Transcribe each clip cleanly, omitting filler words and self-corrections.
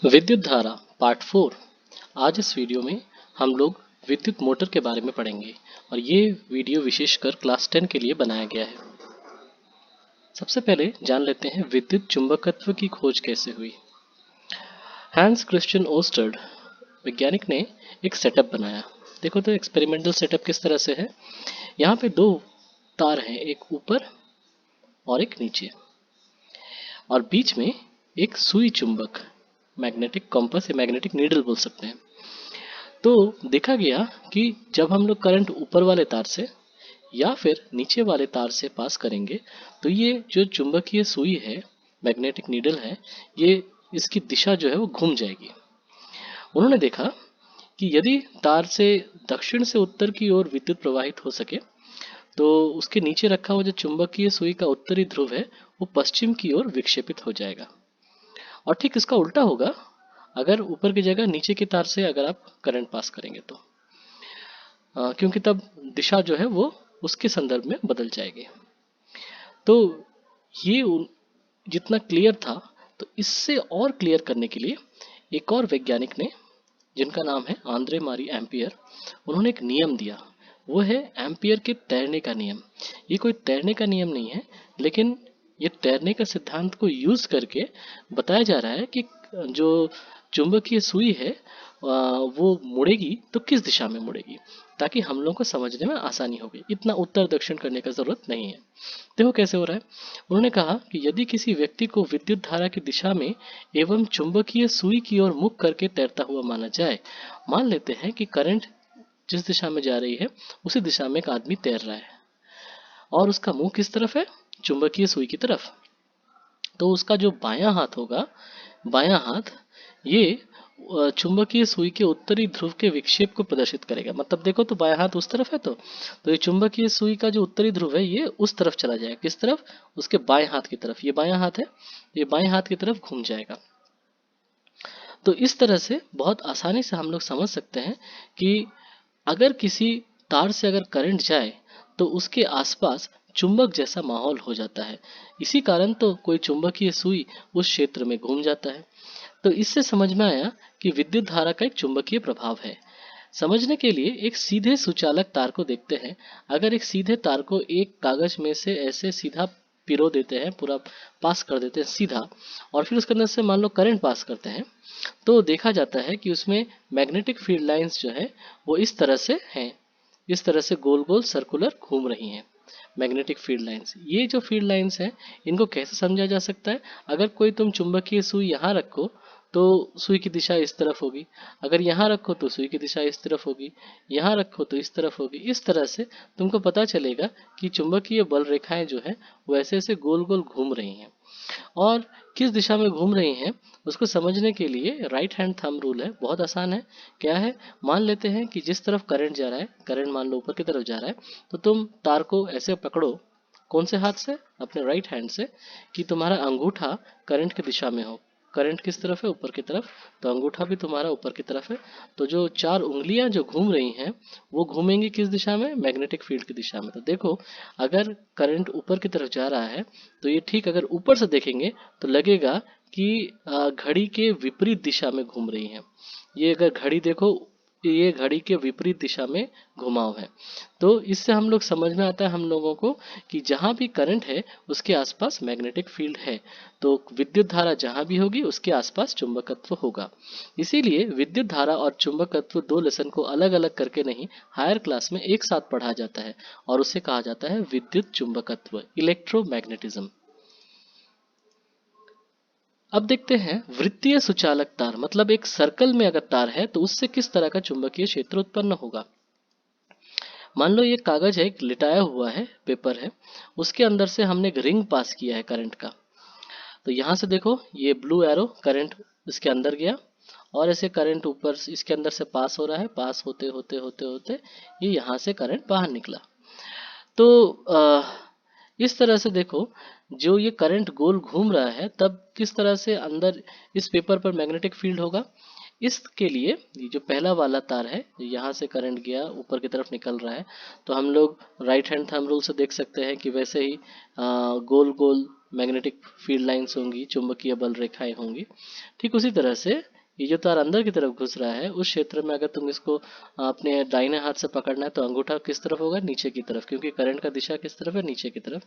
विद्युत धारा पार्ट 4। आज इस वीडियो में हम लोग विद्युत मोटर के बारे में पढ़ेंगे और ये वीडियो विशेषकर क्लास 10 के लिए बनाया गया है। सबसे पहले जान लेते हैं विद्युत चुंबकत्व की खोज कैसे हुई। हैंस क्रिश्चियन ओस्टर्ड वैज्ञानिक ने एक सेटअप बनाया। देखो तो एक्सपेरिमेंटल सेटअप किस तरह से है। यहाँ पे दो तार हैं, एक ऊपर और एक नीचे, और बीच में एक सुई चुंबक, मैग्नेटिक कॉम्पस या मैग्नेटिक नीडल बोल सकते हैं। तो देखा गया कि जब हम लोग करंट ऊपर वाले तार से या फिर नीचे वाले तार से पास करेंगे तो ये जो चुंबकीय सुई है, मैग्नेटिक नीडल है, ये इसकी दिशा जो है वो घूम जाएगी। उन्होंने देखा कि यदि तार से दक्षिण से उत्तर की ओर विद्युत प्रवाहित हो सके तो उसके नीचे रखा हुआ जो चुंबकीय सुई का उत्तरी ध्रुव है वो पश्चिम की ओर विक्षेपित हो जाएगा। और ठीक इसका उल्टा होगा अगर ऊपर की जगह नीचे की तार से अगर आप करंट पास करेंगे तो क्योंकि तब दिशा जो है वो उसके संदर्भ में बदल जाएगी। तो ये जितना क्लियर था, तो इससे और क्लियर करने के लिए एक और वैज्ञानिक ने, जिनका नाम है आंद्रे मारी एम्पियर, उन्होंने एक नियम दिया। वो है एम्पियर के तैरने का नियम। ये कोई तैरने का नियम नहीं है, लेकिन ये तैरने का सिद्धांत को यूज करके बताया जा रहा है कि जो चुंबकीय सुई है वो मुड़ेगी तो किस दिशा में मुड़ेगी, ताकि हम लोगों को समझने में आसानी होगी। इतना उत्तर दक्षिण करने का जरूरत नहीं है। देखो कैसे हो रहा है। उन्होंने कहा कि यदि किसी व्यक्ति को विद्युत धारा की दिशा में एवं चुंबकीय सुई की ओर मुख करके तैरता हुआ माना जाए, मान लेते हैं कि करंट जिस दिशा में जा रही है उसी दिशा में एक आदमी तैर रहा है और उसका मुंह किस तरफ है, चुंबकीय सुई की तरफ। तो उसका जो बायां हाथ होगा, बायां हाथ ये चुंबकीय सुई के उत्तरी ध्रुव के विक्षेप को प्रदर्शित करेगा। मतलब देखो तो बायां हाथ उस तरफ है, तो ये चुंबकीय सुई का जो उत्तरी ध्रुव है ये उस तरफ चला जाएगा। किस तरफ? उसके बाएं हाथ की तरफ। ये बायां हाथ है, ये बाएं हाथ की तरफ घूम जाएगा। तो इस तरह से बहुत आसानी से हम लोग समझ सकते हैं कि अगर किसी तार से अगर करंट जाए तो उसके आसपास चुंबक जैसा माहौल हो जाता है। इसी कारण तो कोई चुंबकीय सुई उस क्षेत्र में घूम जाता है। तो इससे समझ में आया कि विद्युत धारा का एक चुंबकीय प्रभाव है। समझने के लिए एक सीधे सुचालक तार को देखते हैं। अगर एक सीधे तार को एक कागज में से ऐसे सीधा पिरो देते हैं, पूरा पास कर देते हैं सीधा, और फिर उसके अंदर से मान लो करंट पास करते हैं, तो देखा जाता है कि उसमें मैग्नेटिक फील्ड लाइंस जो है वो इस तरह से हैं, इस तरह से गोल गोल सर्कुलर घूम रही हैं मैग्नेटिक फील्ड लाइंस। ये जो फील्ड लाइंस हैं इनको कैसे समझा जा सकता है। अगर कोई तुम चुंबकीय सुई यहाँ रखो तो सुई की दिशा इस तरफ होगी, अगर यहाँ रखो तो सुई की दिशा इस तरफ होगी, यहाँ रखो तो इस तरफ होगी। इस तरह से तुमको पता चलेगा कि चुंबकीय बल रेखाएं जो है वो ऐसे ऐसे गोल गोल घूम रही हैं। और किस दिशा में घूम रही हैं उसको समझने के लिए राइट हैंड थंब रूल है, बहुत आसान है। क्या है, मान लेते हैं कि जिस तरफ करंट जा रहा है, करंट मान लो ऊपर की तरफ जा रहा है, तो तुम तार को ऐसे पकड़ो, कौन से हाथ से? अपने राइट हैंड से, कि तुम्हारा अंगूठा करंट की दिशा में हो। करंट किस तरफ है? ऊपर की तरफ, तो अंगूठा भी तुम्हारा ऊपर की तरफ है। तो जो चार उंगलियां जो घूम रही हैं वो घूमेंगी किस दिशा में? मैग्नेटिक फील्ड की दिशा में। तो देखो, अगर करंट ऊपर की तरफ जा रहा है तो ये ठीक अगर ऊपर से देखेंगे तो लगेगा कि घड़ी के विपरीत दिशा में घूम रही है। ये अगर घड़ी देखो, ये घड़ी के विपरीत दिशा में घुमाव है। तो इससे हम लोग समझ में आता है हम लोगों को कि जहाँ भी करंट है उसके आसपास मैग्नेटिक फील्ड है, तो विद्युत धारा जहाँ भी होगी उसके आसपास चुंबकत्व होगा। इसीलिए विद्युत धारा और चुंबकत्व दो लेसन को अलग अलग करके नहीं, हायर क्लास में एक साथ पढ़ा जाता है और उसे कहा जाता है विद्युत चुंबकत्व, इलेक्ट्रोमैग्नेटिज्म। अब देखते हैं वृत्तीय सुचालक तार, मतलब एक सर्कल में अगर तार है तो उससे किस तरह का चुंबकीय क्षेत्र उत्पन्न होगा। मान लो ये कागज है, एक लिटाया हुआ है, पेपर है, उसके अंदर से हमने एक रिंग पास किया है करंट का। तो यहाँ से देखो ये ब्लू एरो करंट इसके अंदर गया और ऐसे करंट ऊपर इसके अंदर से पास हो रहा है, पास होते होते होते होते ये यहाँ से करंट बाहर निकला। तो इस तरह से देखो, जो ये करंट गोल घूम रहा है तब किस तरह से अंदर इस पेपर पर मैग्नेटिक फील्ड होगा। इसके लिए ये जो पहला वाला तार है, यहाँ से करंट गया ऊपर की तरफ निकल रहा है, तो हम लोग राइट हैंड थंब रूल से देख सकते हैं कि वैसे ही गोल गोल मैग्नेटिक फील्ड लाइंस होंगी, चुंबकीय बल रेखाएं होंगी। ठीक उसी तरह से ये जो तार अंदर की तरफ घुस रहा है उस क्षेत्र में अगर तुम इसको अपने दाहिने हाथ से पकड़ना है तो अंगूठा किस तरफ होगा, नीचे की तरफ, क्योंकि करंट का दिशा किस तरफ है, नीचे की तरफ।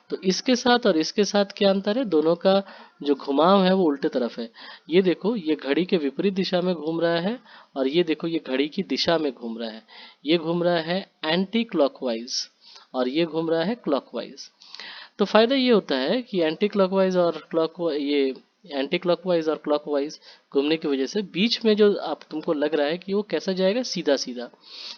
तो इसके साथ और इसके साथ क्या अंतर है, दोनों का जो घुमाव है वो उल्टे तरफ है। ये देखो ये घड़ी के विपरीत दिशा में घूम रहा है और ये देखो ये घड़ी की दिशा में घूम रहा है। ये घूम रहा है एंटी क्लॉकवाइज और ये घूम रहा है क्लॉकवाइज। तो फायदा ये होता है कि एंटी क्लॉकवाइज और क्लॉकवाइज घूमने की वजह से बीच में जो आप तुमको लग रहा है कि वो कैसा जाएगा, सीधा सीधा।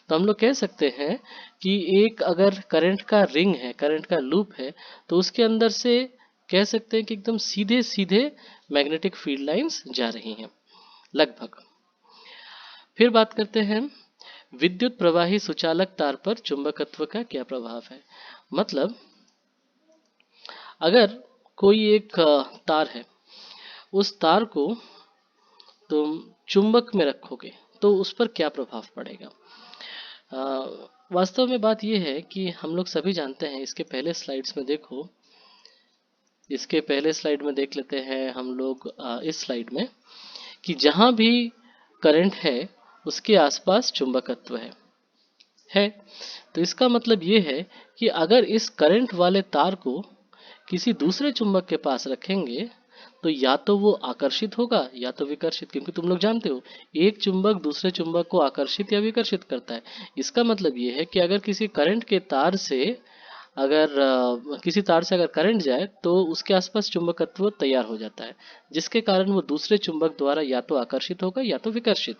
तो हम लोग कह सकते हैं कि एक अगर करंट का रिंग है, करंट का लूप है, तो उसके अंदर से कह सकते हैं कि एकदम सीधे सीधे मैग्नेटिक फील्ड लाइंस जा रही हैं लगभग। फिर बात करते हैं विद्युत प्रवाही सुचालक तार पर चुंबकत्व का क्या प्रभाव है। मतलब अगर कोई एक तार है, उस तार को तुम चुंबक में रखोगे तो उस पर क्या प्रभाव पड़ेगा। वास्तव में बात यह है कि हम लोग सभी जानते हैं, इसके पहले स्लाइड्स में देखो, इसके पहले स्लाइड में देख लेते हैं हम लोग इस स्लाइड में कि जहां भी करंट है उसके आसपास चुंबकत्व है। तो इसका मतलब ये है कि अगर इस करंट वाले तार को किसी दूसरे चुंबक के पास रखेंगे तो या तो वो आकर्षित होगा या तो विकर्षित, क्योंकि तुम लोग जानते हो एक चुंबक दूसरे चुंबक को आकर्षित या विकर्षित करता है। इसका मतलब ये है कि अगर किसी करंट के तार से अगर किसी तार से अगर करंट जाए तो उसके आसपास चुंबकत्व तैयार हो जाता है, जिसके कारण वो दूसरे चुंबक द्वारा या तो आकर्षित होगा या तो विकर्षित।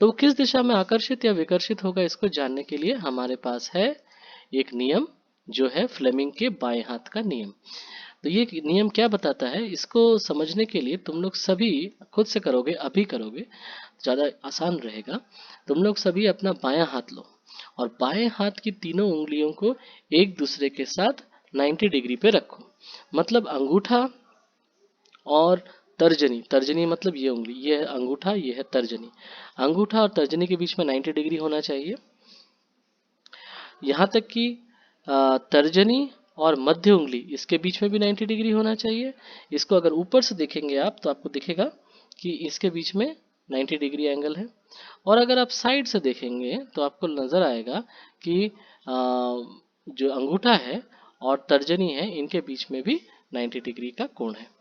तो वो किस दिशा में आकर्षित या विकर्षित होगा इसको जानने के लिए हमारे पास है एक नियम, जो है फ्लेमिंग के बाएं हाथ का नियम। तो ये नियम क्या बताता है, इसको समझने के लिए तुम लोग सभी खुद से करोगे, अभी करोगे ज़्यादा आसान रहेगा। तुम लोग सभी अपना बायां हाथ लो और बाएं हाथ की तीनों उंगलियों को एक दूसरे के साथ 90 डिग्री पे रखो। मतलब अंगूठा और तर्जनी, तर्जनी मतलब ये उंगली, ये है अंगूठा, ये है तर्जनी। अंगूठा और तर्जनी के बीच में 90 डिग्री होना चाहिए। यहाँ तक कि तर्जनी और मध्य उंगली इसके बीच में भी 90 डिग्री होना चाहिए। इसको अगर ऊपर से देखेंगे आप तो आपको दिखेगा कि इसके बीच में 90 डिग्री एंगल है। और अगर आप साइड से देखेंगे तो आपको नज़र आएगा कि जो अंगूठा है और तर्जनी है इनके बीच में भी 90 डिग्री का कोण है।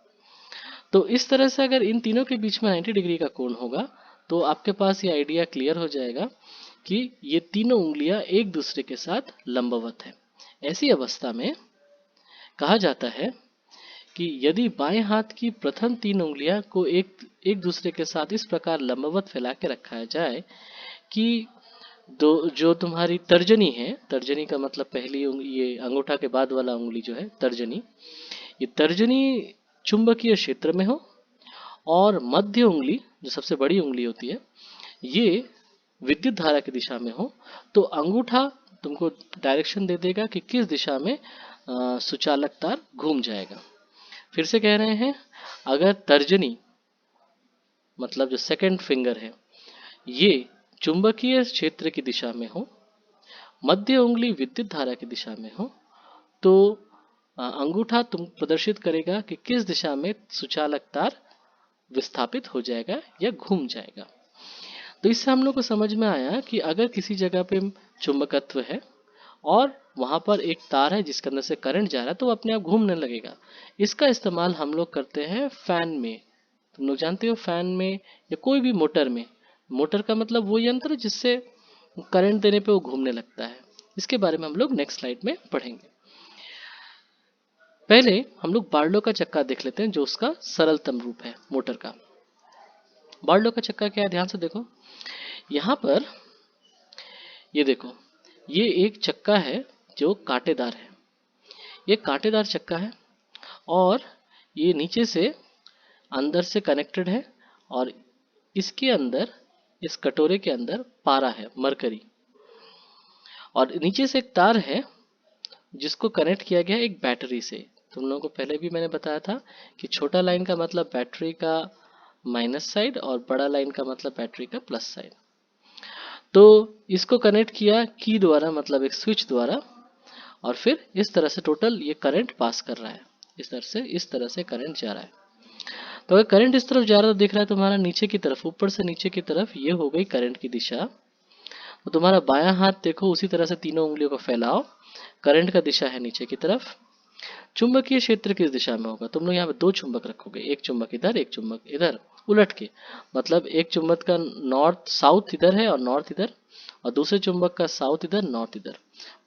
तो इस तरह से अगर इन तीनों के बीच में 90 डिग्री का कोण होगा तो आपके पास ये आइडिया क्लियर हो जाएगा कि ये तीनों उंगलियां एक दूसरे के साथ लंबवत है। ऐसी अवस्था में कहा जाता है कि यदि बाएं हाथ की प्रथम तीन उंगलियां को एक एक दूसरे के साथ इस प्रकार लंबवत फैला के रखा जाए कि दो जो तुम्हारी तर्जनी है, तर्जनी का मतलब पहली उंगली, ये अंगूठा के बाद वाला उंगली जो है तर्जनी, ये तर्जनी चुंबकीय क्षेत्र में हो और मध्य उंगली जो सबसे बड़ी उंगली होती है ये विद्युत धारा की दिशा में हो, तो अंगूठा तुमको डायरेक्शन दे देगा कि किस दिशा में सुचालक तार घूम जाएगा। फिर से कह रहे हैं, अगर तर्जनी मतलब जो सेकंड फिंगर है ये चुंबकीय क्षेत्र की दिशा में हो, मध्य उंगली विद्युत धारा की दिशा में हो, तो अंगूठा तुम प्रदर्शित करेगा कि किस दिशा में सुचालक तार विस्थापित हो जाएगा या घूम जाएगा। तो इससे हम लोग को समझ में आया कि अगर किसी जगह पे चुंबकत्व है और वहां पर एक तार है जिसके अंदर से करंट जा रहा है तो वो अपने आप घूमने लगेगा। इसका इस्तेमाल हम लोग करते हैं फैन में। तुम लोग जानते हो फैन में या कोई भी मोटर में, मोटर का मतलब वो यंत्र जिससे करंट देने पे वो घूमने लगता है। इसके बारे में हम लोग नेक्स्ट स्लाइड में पढ़ेंगे। पहले हम लोग बार्लो का चक्का देख लेते हैं जो उसका सरलतम रूप है मोटर का। बार्लो का चक्का क्या है, ध्यान से देखो। यहाँ पर ये देखो, ये एक चक्का है जो कांटेदार है, ये कांटेदार चक्का है और ये नीचे से अंदर से कनेक्टेड है और इसके अंदर, इस कटोरे के अंदर पारा है, मरकरी, और नीचे से एक तार है जिसको कनेक्ट किया गया है एक बैटरी से। तुम लोगों को पहले भी मैंने बताया था कि छोटा लाइन का मतलब बैटरी का माइनस साइड और बड़ा लाइन का मतलब बैटरी का प्लस साइड। तो इसको कनेक्ट किया की द्वारा, मतलब एक स्विच द्वारा, और फिर इस तरह से टोटल ये करंट पास कर रहा है, इस तरह से करंट जा रहा है। तो अगर करंट इस तरफ जा रहा है तो दिख रहा है तुम्हारा नीचे की तरफ, ऊपर से नीचे की तरफ, ये हो गई करंट की दिशा। तो तुम्हारा बायां हाथ देखो उसी तरह से तीनों उंगलियों को फैलाओ, करंट का दिशा है नीचे की तरफ। चुंबकीय क्षेत्र किस दिशा में होगा? तुम लोग यहाँ पे दो चुंबक रखोगे, एक चुंबक इधर एक चुंबक इधर, उलट के। मतलब एक चुंबक का नॉर्थ साउथ इधर है और नॉर्थ इधर, और दूसरे चुंबक का साउथ इधर नॉर्थ इधर,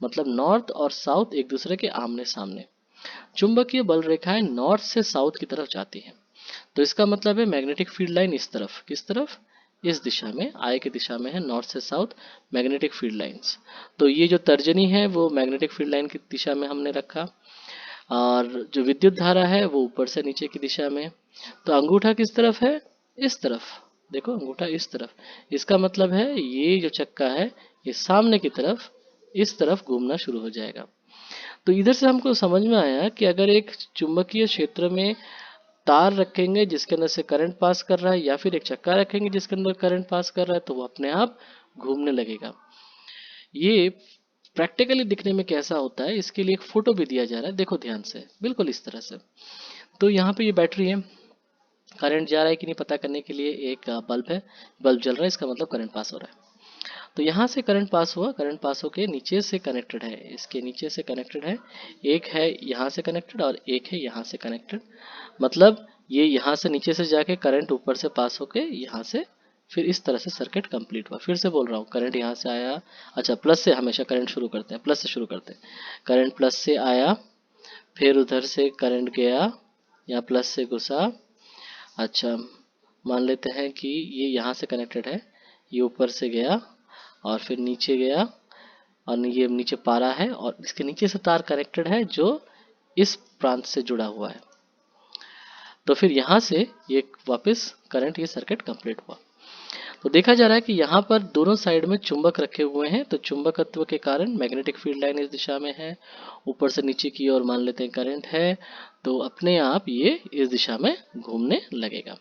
मतलब नॉर्थ और साउथ एक दूसरे के आमने सामने। चुंबकीय बल रेखाएं नॉर्थ से साउथ की तरफ जाती हैं, तो इसका मतलब है मैग्नेटिक फील्ड लाइन इस तरफ, किस तरफ? इस दिशा में, आई की दिशा में है, नॉर्थ से साउथ मैग्नेटिक फील्ड लाइंस। तो ये जो तर्जनी है वो मैग्नेटिक फील्ड लाइन की दिशा में हमने रखा, और जो विद्युत धारा है वो ऊपर से नीचे की दिशा में। तो अंगूठा किस तरफ है? इस तरफ। देखो अंगूठा इस तरफ, इसका मतलब है ये जो चक्का है ये सामने की तरफ, इस तरफ घूमना शुरू हो जाएगा। तो इधर से हमको समझ में आया कि अगर एक चुंबकीय क्षेत्र में तार रखेंगे जिसके अंदर से करंट पास कर रहा है, या फिर एक चक्का रखेंगे जिसके अंदर करंट पास कर रहा है, तो वो अपने आप घूमने लगेगा। ये प्रैक्टिकली दिखने में कैसा होता है इसके लिए एक फोटो भी दिया जा रहा है, देखो ध्यान से, बिल्कुल इस तरह से। तो यहाँ पे ये बैटरी है, करंट जा रहा है कि नहीं पता करने के लिए एक बल्ब है, बल्ब जल रहा है, इसका मतलब करंट पास हो रहा है। तो यहाँ से करंट पास हुआ, करंट पास होके नीचे से कनेक्टेड है, इसके नीचे से कनेक्टेड है, एक है यहाँ से कनेक्टेड और एक है यहाँ से कनेक्टेड। मतलब ये यहाँ से नीचे से जाके करंट ऊपर से पास होके यहाँ से फिर इस तरह से सर्किट कंप्लीट हुआ। फिर से बोल रहा हूँ, करंट यहाँ से आया, अच्छा प्लस से हमेशा करंट शुरू करते हैं, प्लस से शुरू करते हैं। करंट प्लस से आया, फिर उधर से करंट गया, या प्लस से घुसा। अच्छा मान लेते हैं कि ये यहाँ से कनेक्टेड है, ये ऊपर से गया और फिर नीचे गया, और ये नीचे पारा है और इसके नीचे से तार कनेक्टेड है जो इस प्रांत से जुड़ा हुआ है। तो फिर यहाँ से ये वापस करंट, ये सर्किट कंप्लीट हुआ। तो देखा जा रहा है कि यहाँ पर दोनों साइड में चुंबक रखे हुए हैं, तो चुंबकत्व के कारण मैग्नेटिक फील्ड लाइन इस दिशा में है, ऊपर से नीचे की ओर मान लेते हैं करंट है, तो अपने आप ये इस दिशा में घूमने लगेगा।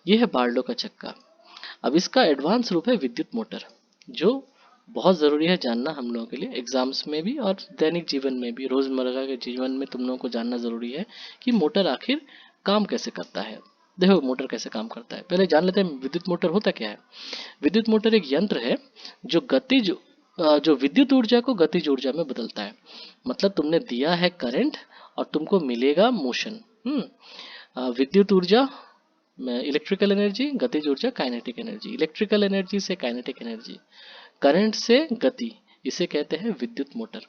ये है बार्लो का चक्का। अब इसका एडवांस रूप है विद्युत मोटर, जो बहुत ज़रूरी है जानना हम लोगों के लिए, एग्जाम्स में भी और दैनिक जीवन में भी, रोज़मर्रा के जीवन में तुम लोगों को जानना ज़रूरी है कि मोटर आखिर काम कैसे करता है। देखो मोटर कैसे काम करता है, पहले जान लेते हैं विद्युत मोटर होता क्या है। विद्युत मोटर एक यंत्र है जो गतिज जो विद्युत ऊर्जा को गतिज ऊर्जा में बदलता है। मतलब तुमने दिया है करंट और तुमको मिलेगा मोशन। विद्युत ऊर्जा इलेक्ट्रिकल एनर्जी, गतिज ऊर्जा काइनेटिक एनर्जी, इलेक्ट्रिकल एनर्जी से काइनेटिक एनर्जी, करंट से गति, इसे कहते हैं विद्युत मोटर।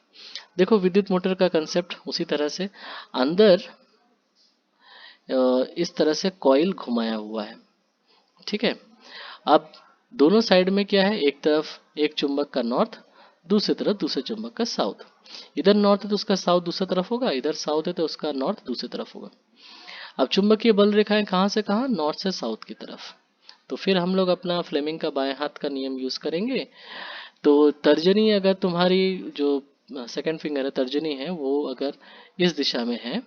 देखो विद्युत मोटर का कंसेप्ट उसी तरह से, अंदर इस तरह से कॉइल घुमाया हुआ है, ठीक है। अब दोनों साइड में क्या है, एक तरफ एक चुंबक का नॉर्थ, दूसरी तरफ दूसरे चुंबक का साउथ। इधर नॉर्थ है तो उसका साउथ दूसरी तरफ होगा, इधर साउथ है तो उसका नॉर्थ दूसरी तरफ होगा। अब चुंबकीय बल रेखाएं कहाँ से कहाँ, नॉर्थ से साउथ की तरफ। तो फिर हम लोग अपना फ्लेमिंग का बाएं हाथ का नियम यूज करेंगे। तो तर्जनी अगर तुम्हारी जो सेकंड फिंगर है, तर्जनी है, वो अगर इस दिशा में है,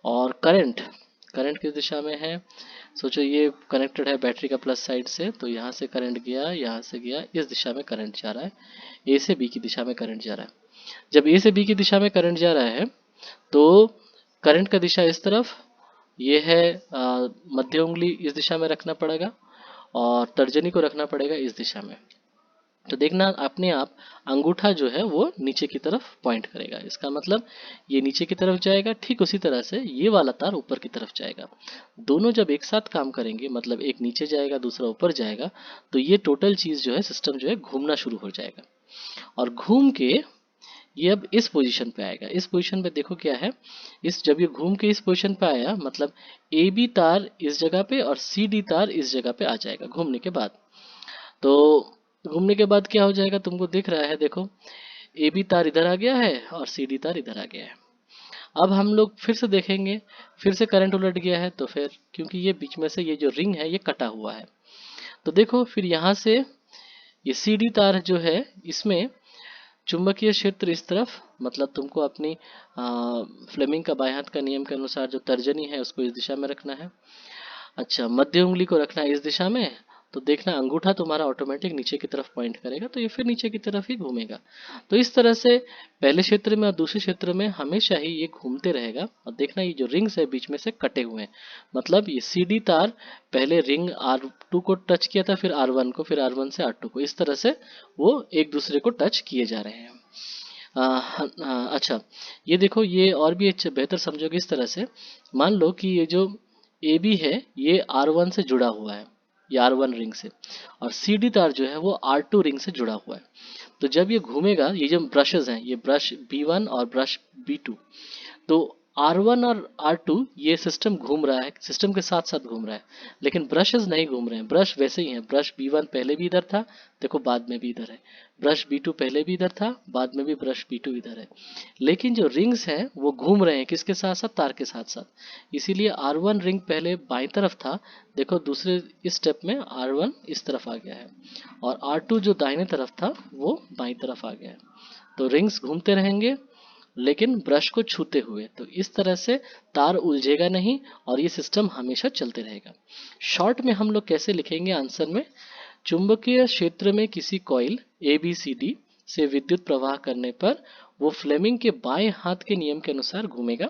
और करंट करंट किस दिशा में है, सोचो ये कनेक्टेड है बैटरी का प्लस साइड से, तो यहाँ से करंट गया, यहाँ से गया, इस दिशा में करंट जा रहा है, ए से बी की दिशा में करंट जा रहा है। जब ए से बी की दिशा में करंट जा रहा है तो करंट का दिशा इस तरफ, ये है मध्य उंगली इस दिशा में रखना पड़ेगा और तर्जनी को रखना पड़ेगा इस दिशा में। तो देखना अपने आप अंगूठा जो है वो नीचे की तरफ पॉइंट करेगा, इसका मतलब ये नीचे की तरफ जाएगा, ठीक उसी तरह से ये वाला तार ऊपर की तरफ जाएगा। दोनों जब एक साथ काम करेंगे, मतलब एक नीचे जाएगा दूसरा ऊपर जाएगा, तो ये टोटल चीज जो है, सिस्टम जो है घूमना शुरू हो जाएगा, और घूम के ये अब इस पोजीशन पे आएगा। इस पोजीशन पे देखो क्या है, इस जब ये घूम के इस पोजीशन पे आया, मतलब ए बी तार इस जगह पे और सी डी तार इस जगह पे आ जाएगा घूमने के बाद। तो घूमने के बाद क्या हो जाएगा, तुमको दिख रहा है, देखो ए बी तार इधर आ गया है और सी डी तार इधर आ गया है। अब हम लोग फिर से देखेंगे, फिर से करंट उलट गया है, तो फिर क्योंकि ये बीच में से ये जो रिंग है ये कटा हुआ है, तो देखो फिर यहाँ से ये सी डी तार जो है, इसमें चुंबकीय क्षेत्र इस तरफ, मतलब तुमको अपनी फ्लेमिंग का बाएं हाथ का नियम के अनुसार जो तर्जनी है उसको इस दिशा में रखना है। अच्छा मध्य उंगली को रखना है इस दिशा में, तो देखना अंगूठा तुम्हारा ऑटोमेटिक नीचे की तरफ पॉइंट करेगा, तो ये फिर नीचे की तरफ ही घूमेगा। तो इस तरह से पहले क्षेत्र में और दूसरे क्षेत्र में हमेशा ही ये घूमते रहेगा। और देखना ये जो रिंग्स है बीच में से कटे हुए हैं, मतलब ये सीडी तार पहले रिंग R2 को टच किया था, फिर R1 को, फिर R1 से R2 को, इस तरह से वो एक दूसरे को टच किए जा रहे हैं। अच्छा, ये देखो, ये और भी अच्छा बेहतर समझोगे इस तरह से। मान लो कि ये जो ए बी है ये R1 से जुड़ा हुआ है, ये R1 रिंग से, और सी डी तार जो है वो R2 रिंग से जुड़ा हुआ है। तो जब ये घूमेगा, ये जो ब्रशेज हैं, ये ब्रश B1 और ब्रश B2, तो R1 और R2 ये सिस्टम घूम रहा है, सिस्टम के साथ साथ घूम रहा है, लेकिन ब्रशेज नहीं घूम रहे हैं। ब्रश वैसे ही हैं, ब्रश B1 पहले भी इधर था, देखो बाद में भी इधर है, ब्रश B2 पहले भी इधर था, बाद में भी ब्रश B2 इधर है, लेकिन जो रिंग्स हैं वो घूम रहे हैं किसके साथ साथ, तार के साथ साथ। इसीलिए R1 रिंग पहले बाईं तरफ था, देखो दूसरे इस स्टेप में R1 इस तरफ आ गया है, और R2 जो दाहिने तरफ था वो बाईं तरफ आ गया है। तो रिंग्स घूमते रहेंगे लेकिन ब्रश को छूते हुए, तो इस तरह से तार उलझेगा नहीं और ये सिस्टम हमेशा चलते रहेगा। शॉर्ट में हम लोग कैसे लिखेंगे आंसर में, चुंबकीय क्षेत्र में किसी कॉइल ABCD से विद्युत प्रवाह करने पर वो फ्लेमिंग के बाएं हाथ के नियम के अनुसार घूमेगा।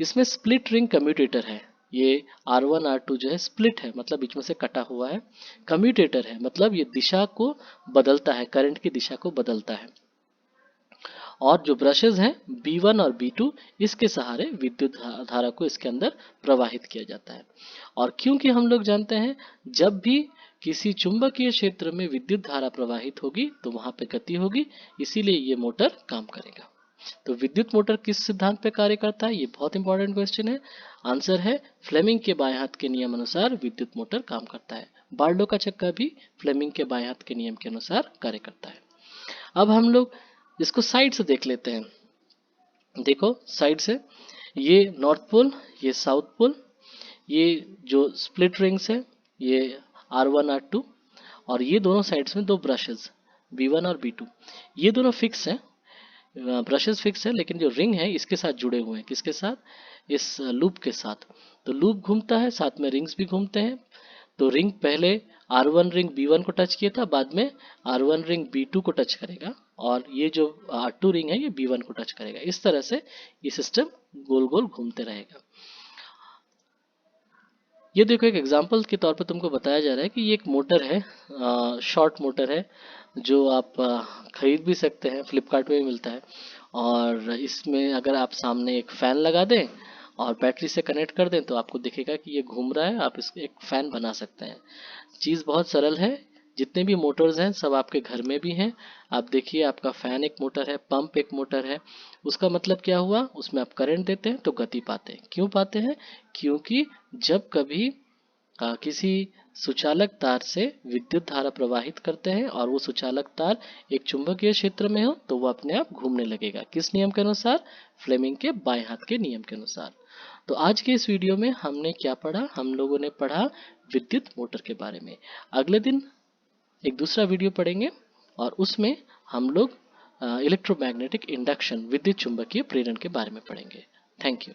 इसमें स्प्लिट रिंग कम्यूटेटर है, ये R1 R2 जो है स्प्लिट है, मतलब बीच में से कटा हुआ है। कम्यूटेटर है मतलब ये दिशा को बदलता है, करंट की दिशा को बदलता है। और जो ब्रशेज हैं B1 और B2, इसके सहारे विद्युत धारा को इसके अंदर प्रवाहित किया जाता है। और क्योंकि हम लोग जानते हैं जब भी किसी चुंबकीय क्षेत्र में विद्युत धारा प्रवाहित होगी तो वहां पे गति होगी, इसीलिए ये मोटर काम करेगा। तो विद्युत मोटर किस सिद्धांत पे कार्य करता है, ये बहुत इंपॉर्टेंट क्वेश्चन है। आंसर है फ्लेमिंग के बाएं हाथ के नियम अनुसार विद्युत मोटर काम करता है। बार्लो का चक्का भी फ्लेमिंग के बाएं हाथ के नियम के अनुसार कार्य करता है। अब हम लोग इसको साइड से देख लेते हैं। देखो साइड से, ये नॉर्थ पोल, ये साउथ पोल, ये जो स्प्लिट रिंग्स है ये R1 R2, और ये दोनों साइड्स में दो ब्रशेस B1 और B2, ये दोनों फिक्स हैं, ब्रशेस फिक्स है, लेकिन जो रिंग है इसके साथ जुड़े हुए हैं, किसके साथ, इस लूप के साथ। तो लूप घूमता है, साथ में रिंग्स भी घूमते हैं। तो रिंग पहले R1 रिंग B1 को टच किया था, बाद में R1 रिंग B2 को टच करेगा, और ये जो R2 रिंग है ये B1 को टच करेगा। इस तरह से ये सिस्टम गोल गोल घूमते रहेगा। ये देखो एक एग्जांपल के तौर पे तुमको बताया जा रहा है कि ये एक मोटर है, शॉर्ट मोटर है, जो आप खरीद भी सकते हैं, फ्लिपकार्ट में भी मिलता है। और इसमें अगर आप सामने एक फैन लगा दें और बैटरी से कनेक्ट कर दें तो आपको दिखेगा कि ये घूम रहा है, आप इस एक फैन बना सकते हैं। चीज़ बहुत सरल है, जितने भी मोटर्स हैं सब आपके घर में भी हैं। आप देखिए, आपका फैन एक मोटर है, पंप एक मोटर है। उसका मतलब क्या हुआ, उसमें आप करंट देते हैं तो गति पाते हैं। क्यों पाते हैं, क्योंकि जब कभी किसी सुचालक तार से विद्युत धारा प्रवाहित करते हैं और वो सुचालक तार एक चुंबकीय क्षेत्र में हो तो वो अपने आप घूमने लगेगा। किस नियम के अनुसार, फ्लेमिंग के बाएं हाथ के नियम के अनुसार। तो आज के इस वीडियो में हमने क्या पढ़ा, हम लोगों ने पढ़ा विद्युत मोटर के बारे में। अगले दिन एक दूसरा वीडियो पढ़ेंगे और उसमें हम लोग इलेक्ट्रोमैग्नेटिक इंडक्शन, विद्युत चुंबकीय प्रेरण के बारे में पढ़ेंगे। Thank you.